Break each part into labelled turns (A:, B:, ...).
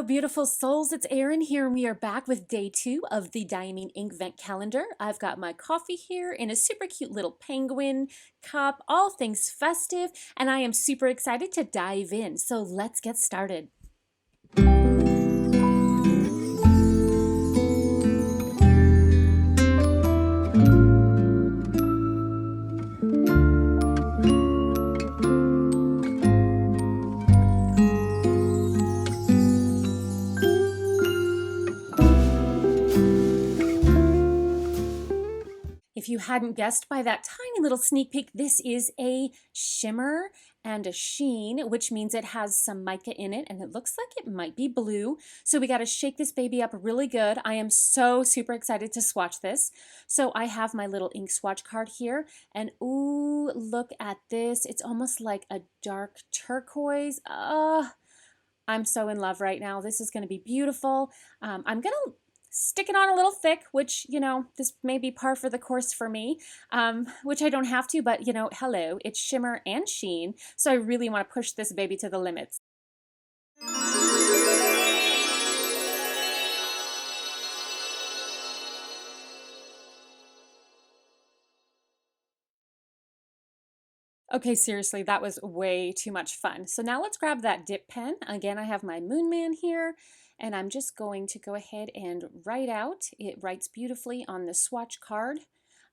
A: Hello, beautiful souls. It's Erin here, and we are back with day 2 of the Diamine Inkvent calendar. I've got my coffee here in a super cute little penguin cup, all things festive, and I am super excited to dive in. So let's get started. If you hadn't guessed by that tiny little sneak peek, this is a shimmer and a sheen, which means it has some mica in it, and it looks like it might be blue. So we got to shake this baby up really good. I am so super excited to swatch this. So I have my little ink swatch card here, and ooh, look at this. It's almost like a dark turquoise. I'm so in love right now. This is going to be beautiful. I'm going to stick it on a little thick, which, you know, this may be par for the course for me, which I don't have to, but, you know, hello, it's shimmer and sheen, so I really want to push this baby to the limits. Okay, seriously, that was way too much fun. So now let's grab that dip pen. Again, I have my Moon Man here, and I'm just going to go ahead and write out. It writes beautifully on the swatch card.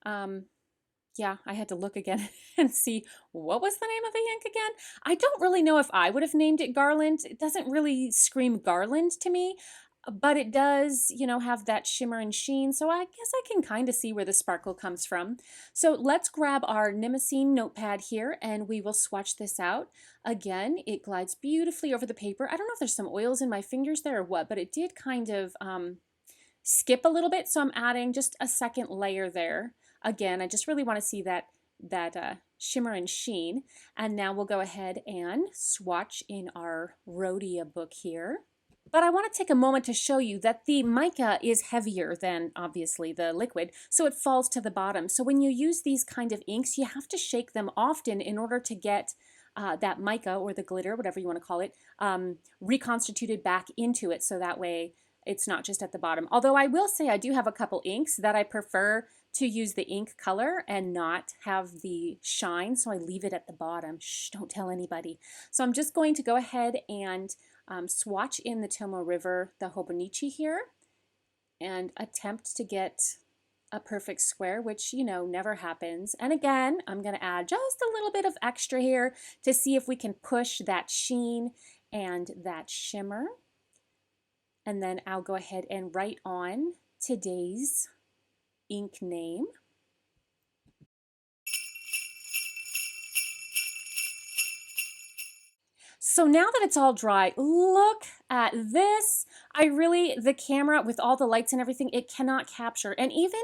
A: Yeah, I had to look again and see what was the name of the ink again. I don't really know if I would have named it Garland. It doesn't really scream Garland to me, but it does, you know, have that shimmer and sheen, so I guess I can kind of see where the sparkle comes from. So let's grab our Nimacine notepad here, and we will swatch this out. Again, it glides beautifully over the paper. I don't know if there's some oils in my fingers there or what, but it did kind of skip a little bit, so I'm adding just a second layer there. Again, I just really want to see that shimmer and sheen. And now we'll go ahead and swatch in our Rhodia book here. But I want to take a moment to show you that the mica is heavier than, obviously, the liquid, so it falls to the bottom. So when you use these kind of inks, you have to shake them often in order to get that mica, or the glitter, whatever you want to call it, reconstituted back into it, so that way it's not just at the bottom. Although I will say I do have a couple inks that I prefer to use the ink color and not have the shine, so I leave it at the bottom. Shh, don't tell anybody. So I'm just going to go ahead and swatch in the Tomoe River, the Hobonichi here, and attempt to get a perfect square, which, you know, never happens. And again, I'm going to add just a little bit of extra here to see if we can push that sheen and that shimmer. And then I'll go ahead and write on today's ink name. So now that it's all dry, look at this. The camera with all the lights and everything, it cannot capture. And even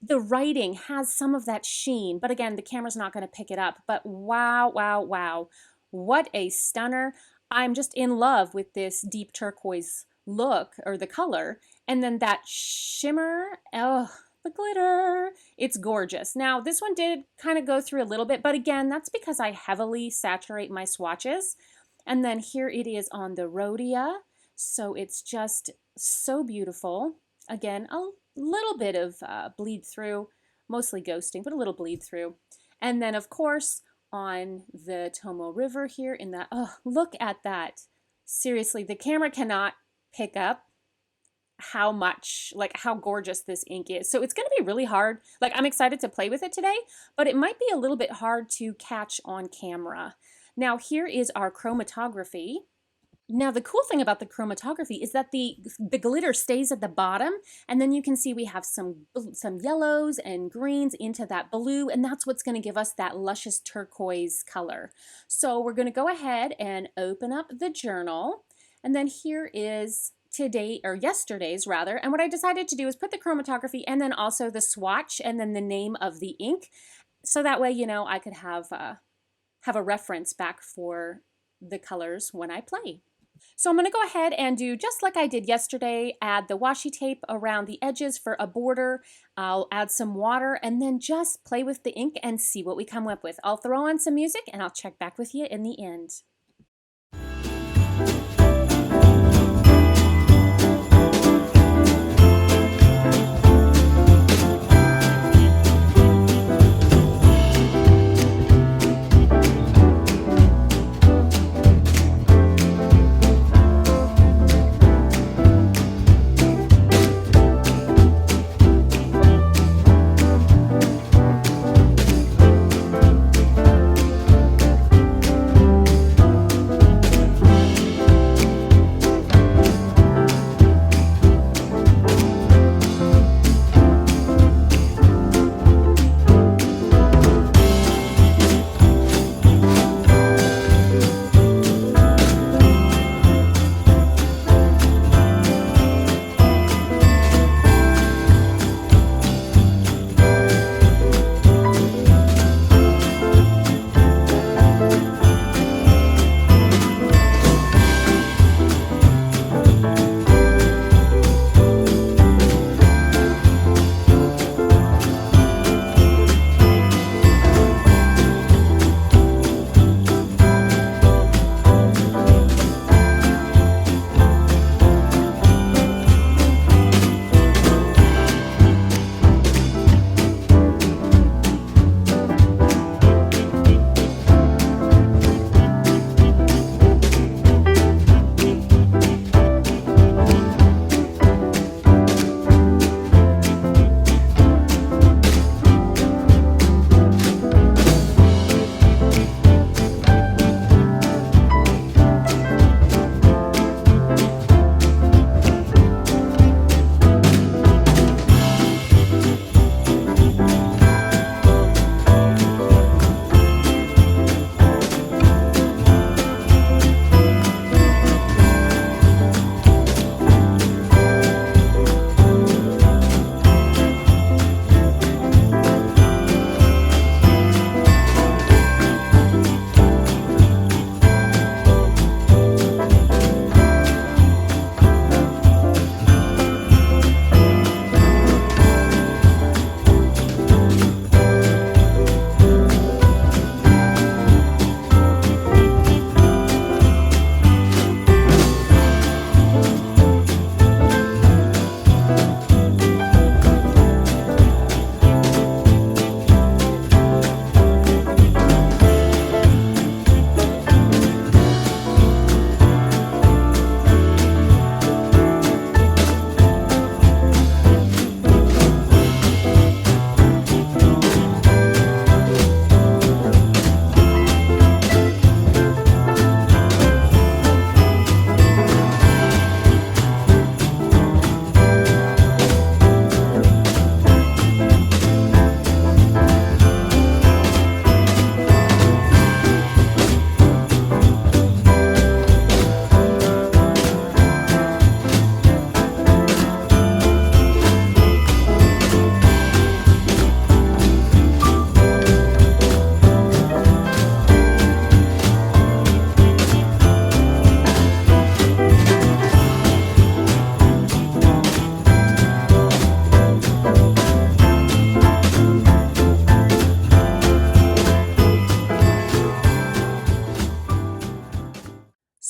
A: the writing has some of that sheen, but again, the camera's not going to pick it up. But wow, wow, wow. What a stunner. I'm just in love with this deep turquoise look, or the color. And then that shimmer, oh, the glitter, it's gorgeous. Now, this one did kind of go through a little bit, but again, that's because I heavily saturate my swatches. And then here it is on the Rhodia, so it's just so beautiful. Again, a little bit of bleed through, mostly ghosting, but a little bleed through. And then, of course, on the Tomoe River here in that, oh, look at that. Seriously, the camera cannot pick up how much, like how gorgeous this ink is. So it's going to be really hard. Like, I'm excited to play with it today, but it might be a little bit hard to catch on camera. Now here is our chromatography. Now the cool thing about the chromatography is that the glitter stays at the bottom, and then you can see we have some yellows and greens into that blue, and that's what's going to give us that luscious turquoise color. So we're going to go ahead and open up the journal, and then here is yesterday's rather, and what I decided to do is put the chromatography and then also the swatch and then the name of the ink, so that way, you know, I could have a reference back for the colors when I play. So I'm going to go ahead and do just like I did yesterday, add the washi tape around the edges for a border. I'll add some water and then just play with the ink and see what we come up with. I'll throw on some music and I'll check back with you in the end.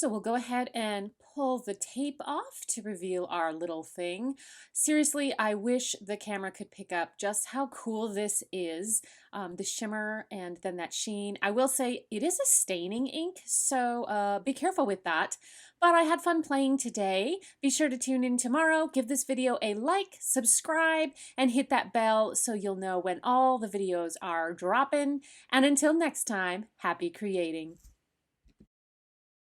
A: So we'll go ahead and pull the tape off to reveal our little thing. Seriously, I wish the camera could pick up just how cool this is. The shimmer and then that sheen. I will say it is a staining ink, so be careful with that. But I had fun playing today. Be sure to tune in tomorrow. Give this video a like, subscribe, and hit that bell so you'll know when all the videos are dropping. And until next time, happy creating.